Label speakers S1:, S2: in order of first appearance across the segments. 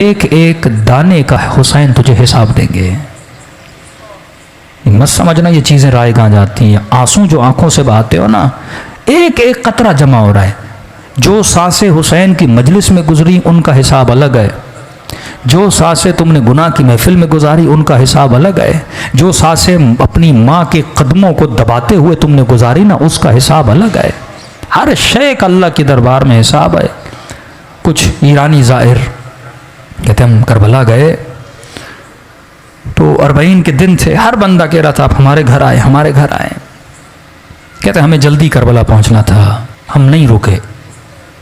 S1: एक एक दाने का हुसैन तुझे हिसाब देंगे। मत समझना ये चीज़ें रायगां जाती हैं। आंसू जो आंखों से बहाते हो ना, एक एक कतरा जमा हो रहा है। जो सांसें हुसैन की मजलिस में गुजरी उनका हिसाब अलग है, जो सांसें तुमने गुनाह की महफिल में गुजारी उनका हिसाब अलग है, जो सांसें अपनी माँ के कदमों को दबाते हुए तुमने गुजारी ना उसका हिसाब अलग है। हर शय का अल्लाह के दरबार में हिसाब है। कुछ ईरानी ज़ाहिर कहते हम करबला गए तो 40 के दिन थे, हर बंदा कह रहा था आप हमारे घर आए, हमारे घर आए। कहते हमें जल्दी करबला पहुंचना था, हम नहीं रुके।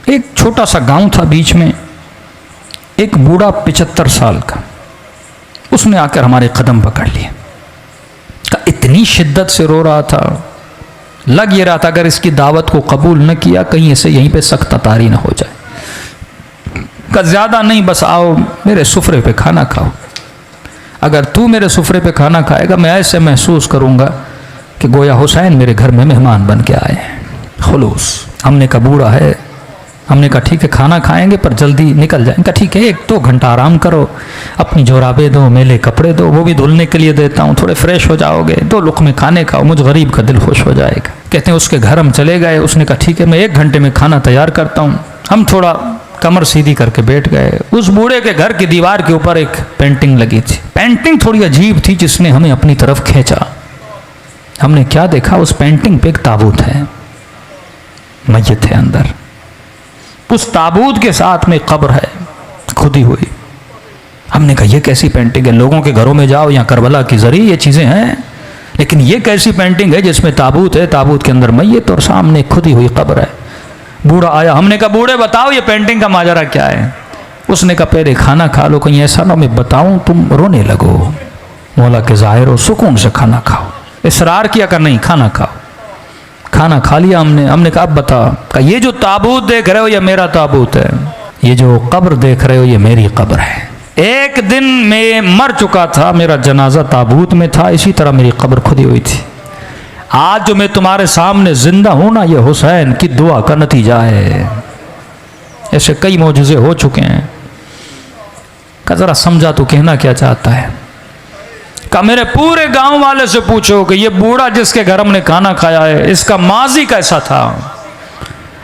S1: एक छोटा सा गांव था बीच में, एक बूढ़ा 75 साल का, उसने आकर हमारे कदम पकड़ लिए। इतनी शिद्दत से रो रहा था, लग ये रहा था अगर इसकी दावत को कबूल न किया कहीं इसे यहीं पे सख्त तारी न हो जाए। का ज़्यादा नहीं, बस आओ मेरे सुफरे पे खाना खाओ। अगर तू मेरे सुफरे पे खाना खाएगा मैं ऐसे महसूस करूँगा कि गोया हुसैन मेरे घर में मेहमान बन के आए हैं। खुलूस। हमने कहा बूढ़ा है, हमने कहा ठीक है खाना खाएंगे पर जल्दी निकल जाएंगे। कहा ठीक है 1-2 घंटा आराम करो, अपनी जोराबे दो, मेले कपड़े दो, वो भी धुलने के लिए देता हूँ, थोड़े फ्रेश हो जाओगे, 2 लुक़मे खाने खाओ, मुझ गरीब का दिल खुश हो जाएगा। कहते हैं उसके घर हम चले गए। उसने कहा ठीक है मैं 1 घंटे में खाना तैयार करता हूँ। हम थोड़ा कमर सीधी करके बैठ गए। उस बूढ़े के घर की दीवार के ऊपर एक पेंटिंग लगी थी। पेंटिंग थोड़ी अजीब थी जिसने हमें अपनी तरफ खींचा। हमने क्या देखा, उस पेंटिंग पे एक ताबूत है, मय्यत है अंदर। उस ताबूत के साथ में कब्र है खुदी हुई। हमने कहा ये कैसी पेंटिंग है? लोगों के घरों में जाओ या करबला की जरिए ये चीज़ें हैं, लेकिन ये कैसी पेंटिंग है जिसमें ताबूत है, ताबूत के अंदर मय्यत और सामने खुदी हुई कब्र है। बूढ़ा आया, हमने कहा बूढ़े बताओ ये पेंटिंग का माजरा क्या है? उसने कहा पहले खाना खा लो, कहीं ऐसा ना मैं बताऊं तुम रोने लगो। मौला के ज़ाहिर हो, सुकून से खाना खाओ। इसरार किया कर नहीं, खाना खाओ। खाना खा लिया हमने कहा अब बता। कहा ये जो ताबूत देख रहे हो ये मेरा ताबूत है, ये जो कब्र देख रहे हो ये मेरी कब्र है। एक दिन मैं मर चुका था, मेरा जनाजा ताबूत में था, इसी तरह मेरी कब्र खुदी हुई थी। आज जो मैं तुम्हारे सामने जिंदा हूं ना, ये हुसैन की दुआ का नतीजा है। ऐसे कई मौजूज़े हो चुके हैं। का जरा समझा तो कहना क्या चाहता है? का मेरे पूरे गांव वाले से पूछो कि ये बूढ़ा जिसके घर हमने खाना खाया है इसका माजी कैसा था,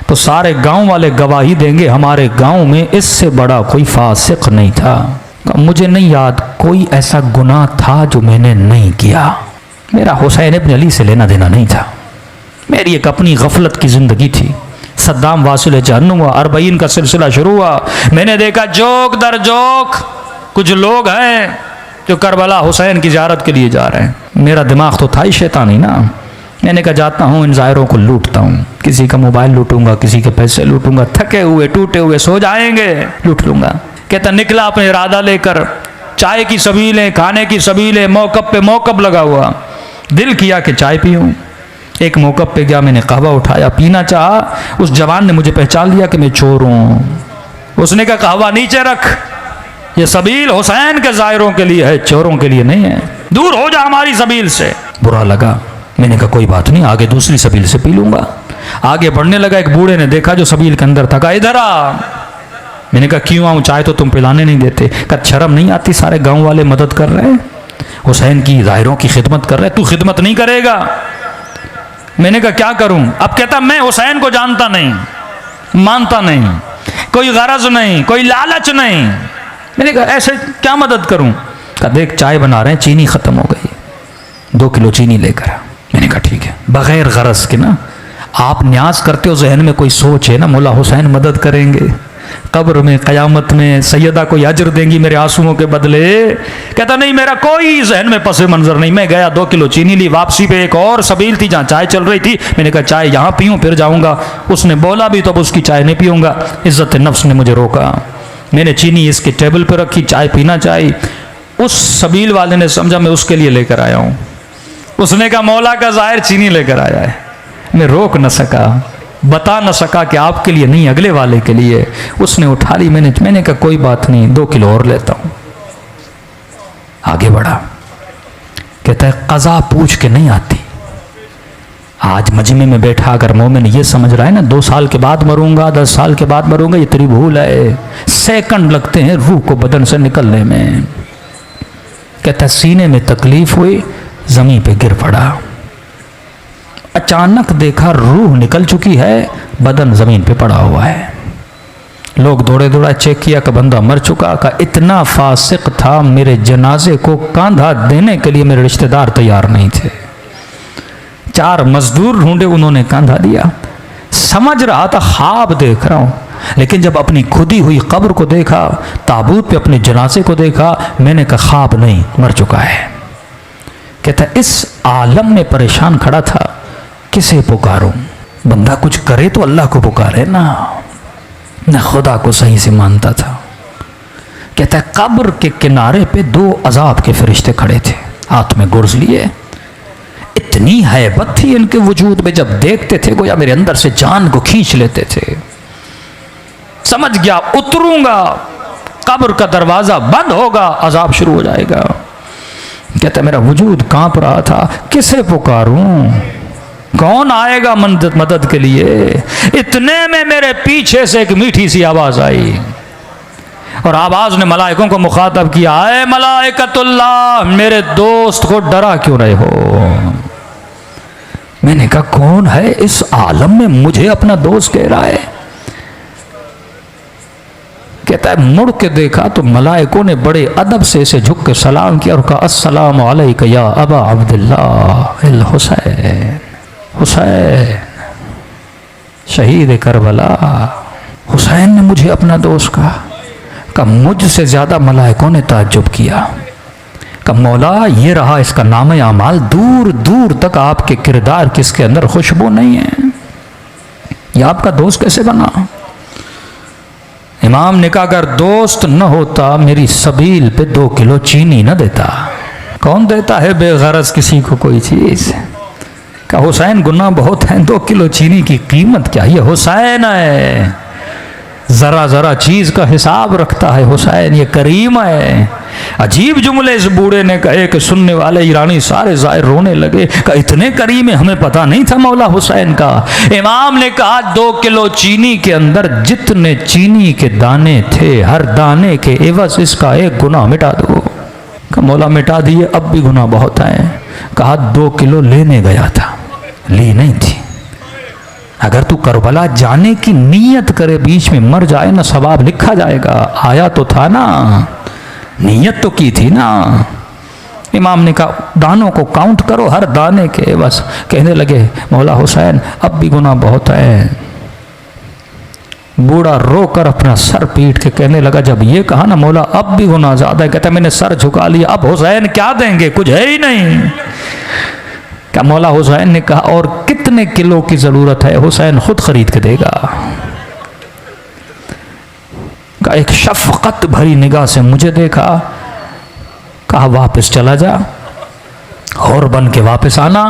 S1: तो सारे गांव वाले गवाही देंगे हमारे गांव में इससे बड़ा कोई फासिक नहीं था। मुझे नहीं याद कोई ऐसा गुनाह था जो मैंने नहीं किया। मेरा हुसैन इब्न अली से लेना देना नहीं था। मेरी एक अपनी गफलत की ज़िंदगी थी। सद्दाम वासिल जहन्नुम हुआ, 40 का सिलसिला शुरू हुआ। मैंने देखा जोक दर जोक कुछ लोग हैं जो करबला हुसैन की ज़ियारत के लिए जा रहे हैं। मेरा दिमाग तो था ही शैतानी ना। मैंने कहा जाता हूँ इन ज़ायरों को लूटता हूँ, किसी का मोबाइल लूटूंगा, किसी के पैसे लूटूंगा, थके हुए टूटे हुए सो जाएंगे, लूट लूँगा। कहता निकला अपने इरादा लेकर, चाय की सबीलें, खाने की सबीलें, मौकब पे मौकब लगा हुआ। दिल किया कि चाय पीऊँ। एक मौकब पे गया, मैंने कहवा उठाया, पीना चाहा। उस जवान ने मुझे पहचान लिया कि मैं चोर हूँ। उसने कहा कहवा नीचे रख, ये सबील हुसैन के ज़ायरों के लिए है, चोरों के लिए नहीं है, दूर हो जा हमारी सबील से। बुरा लगा। मैंने कहा कोई बात नहीं, आगे दूसरी सबील से पी लूँगा। आगे बढ़ने लगा, एक बूढ़े ने देखा जो सबील के अंदर था, कहा इधर आ। मैंने कहा क्यों आऊँ, चाय तो तुम पिलाने नहीं देते। कहा शर्म नहीं आती, सारे गाँव वाले मदद कर रहे हैं, हुसैन की ज़ाहिरों की खिदमत कर रहे, तू खिदमत नहीं करेगा? मैंने कहा क्या करूं? अब कहता मैं हुसैन को जानता नहीं, मानता नहीं, कोई गरज नहीं, कोई लालच नहीं। मैंने कहा ऐसे क्या मदद करूं? कहा देख चाय बना रहे हैं, चीनी ख़त्म हो गई, 2 किलो चीनी लेकर आ। मैंने कहा ठीक है। बग़ैर गरज के ना, आप न्याज करते हो, जहन में कोई सोच है ना मौला हुसैन मदद करेंगे, कब्र में क़यामत में सैयदा को अजर देंगी मेरे आंसुओं के बदले। कहता नहीं मेरा कोई जहन में पस मंज़र नहीं। मैं गया 2 किलो चीनी ली। वापसी पे एक और सबील थी जहाँ चाय चल रही थी। मैंने कहा चाय यहाँ पीऊँ फिर जाऊँगा। उसने बोला भी तो अब उसकी चाय नहीं पीऊँगा। इज़्ज़त नफ्स ने मुझे रोका। मैंने चीनी इसके टेबल पर रखी, चाय पीना चाहिए। उस सबील वाले ने समझा मैं उसके लिए लेकर आया हूँ। उसने कहा मौला का ज़ाहिर चीनी लेकर आया है। मैं रोक न सका, बता न सका कि आपके लिए नहीं अगले वाले के लिए। उसने उठा ली। मैंने कहा कोई बात नहीं, 2 किलो और लेता हूँ। आगे बढ़ा। कहता है क़ज़ा पूछ के नहीं आती, आज मजमे में बैठा अगर मोमिन ये समझ रहा है ना 2 साल के बाद मरूंगा, 10 साल के बाद मरूंगा, ये तेरी भूल है। सेकंड लगते हैं रूह को बदन से निकलने में। कहता सीने में तकलीफ हुई, जमीन पे गिर पड़ा, अचानक देखा रूह निकल चुकी है, बदन जमीन पे पड़ा हुआ है। लोग दौड़े दौड़ा चेक किया कि बंदा मर चुका। का इतना फासिक था, मेरे जनाजे को कांधा देने के लिए मेरे रिश्तेदार तैयार नहीं थे। 4 मजदूर ढूंढे, उन्होंने कांधा दिया। समझ रहा था ख्वाब देख रहा हूं, लेकिन जब अपनी खुदी हुई कब्र को देखा, ताबूत पे अपने जनाजे को देखा, मैंने कहा ख्वाब नहीं, मर चुका है। कहता इस आलम में परेशान खड़ा था, किसे पुकारूं? बंदा कुछ करे तो अल्लाह को पुकारे ना, न खुदा को सही से मानता था। कहता है कब्र के किनारे पे 2 अजाब के फरिश्ते खड़े थे, हाथ में गुर्ज लिए। इतनी हैबत थी इनके वजूद में, जब देखते थे गोया मेरे अंदर से जान को खींच लेते थे। समझ गया उतरूंगा, कब्र का दरवाजा बंद होगा, अजाब शुरू हो जाएगा। कहता मेरा वजूद कांप रहा था, किसे पुकारूं? कौन आएगा मदद के लिए? इतने में मेरे पीछे से एक मीठी सी आवाज आई, और आवाज ने मलाइकों को मुखातब किया, आए मलाइकतुल्लाह, मेरे दोस्त को डरा क्यों रहे हो? मैंने कहा कौन है इस आलम में मुझे अपना दोस्त कह रहा है? कहता है मुड़ के देखा तो मलाइकों ने बड़े अदब से इसे झुक के सलाम किया और कहा अस्सलामु अलैका या अबा अब्दुल्लाह अल हुसैन, हुसैन शहीद करबला। हुसैन ने मुझे अपना दोस्त कहा मुझसे ज्यादा मलाइकों ने ताज्जुब किया। कहा मौला ये रहा इसका नाम आमाल, दूर दूर तक आपके किरदार किसके अंदर खुशबू नहीं है, यह आपका दोस्त कैसे बना? इमाम ने कहा अगर दोस्त न होता मेरी सबील पे 2 किलो चीनी न देता। कौन देता है बेगरज किसी को कोई चीज? कहा हुसैन गुनाह बहुत है, 2 किलो चीनी की कीमत क्या? ये हुसैन है, जरा जरा चीज का हिसाब रखता है हुसैन, ये करीम है। अजीब जुमले इस बूढ़े ने कहे कि सुनने वाले ईरानी सारे जाहिर रोने लगे। कि इतने करीम है, हमें पता नहीं था मौला हुसैन का। इमाम ने कहा 2 किलो चीनी के अंदर जितने चीनी के दाने थे, हर दाने के एवज इसका एक गुनाह मिटा दो। कहा मौला मिटा दिए, अब भी गुनाह बहुत है। कहा 2 किलो लेने गया था, ली नहीं थी। अगर तू करबला जाने की नीयत करे, बीच में मर जाए ना, सवाब लिखा जाएगा। आया तो था ना, नीयत तो की थी ना। इमाम ने कहा दानों को काउंट करो, हर दाने के। बस कहने लगे मौला हुसैन अब भी गुनाह बहुत है। बूढ़ा रोकर अपना सर पीट के कहने लगा, जब ये कहा ना मौला अब भी गुनाह ज्यादा है, कहता मैंने सर झुका लिया, अब हुसैन क्या देंगे, कुछ है ही नहीं। क्या मौला हुसैन ने कहा और कितने किलो की जरूरत है? हुसैन खुद खरीद के देगा। का एक शफकत भरी निगाह से मुझे देखा, कहा वापस चला जा, और बन के वापस आना।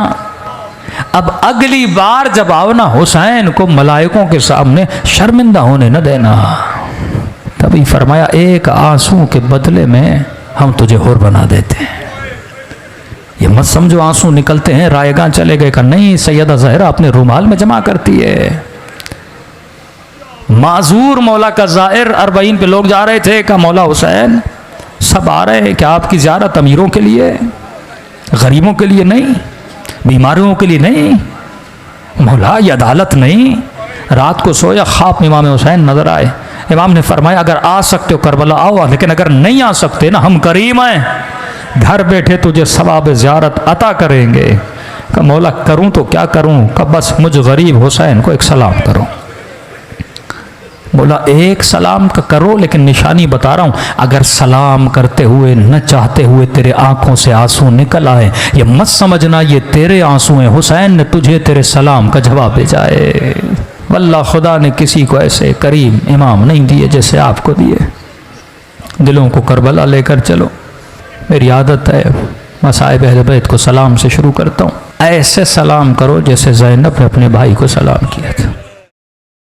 S1: अब अगली बार जब आओ ना, हुसैन को मलाइकों के सामने शर्मिंदा होने न देना। तभी फरमाया एक आंसू के बदले में हम तुझे और बना देते हैं। ये मत समझो आंसू निकलते हैं रायगां चले गए का, नहीं। सैयदा ज़हरा अपने रुमाल में जमा करती है। माजूर मौला का ज़ाहिर 40 पे लोग जा रहे थे, का मौला हुसैन सब आ रहे हैं, क्या आपकी ज़ियारत अमीरों के लिए, गरीबों के लिए नहीं, बीमारियों के लिए नहीं? मौला ये अदालत नहीं। रात को सोया, ख्वाब में इमाम हुसैन नजर आए। इमाम ने फरमाया अगर आ सकते हो करबला आओ, लेकिन अगर नहीं आ सकते ना, हम करीम हैं, घर बैठे तुझे सवाब ज़ियारत अता करेंगे। का मौला करूं तो क्या करूं? का बस मुझ गरीब हुसैन को एक सलाम करो। बोला एक सलाम का करो, लेकिन निशानी बता रहा हूं, अगर सलाम करते हुए न चाहते हुए तेरे आंखों से आंसू निकल आए, ये मत समझना ये तेरे आंसू हैं, हुसैन ने तुझे तेरे सलाम का जवाब भेजा है। वल्लाह खुदा ने किसी को ऐसे करीम इमाम नहीं दिए जैसे आपको दिए। दिलों को करबला लेकर चलो। मेरी आदत है मसाइब अहले बैत को सलाम से शुरू करता हूँ। ऐसे सलाम करो जैसे ज़ैनब ने अपने भाई को सलाम किया था।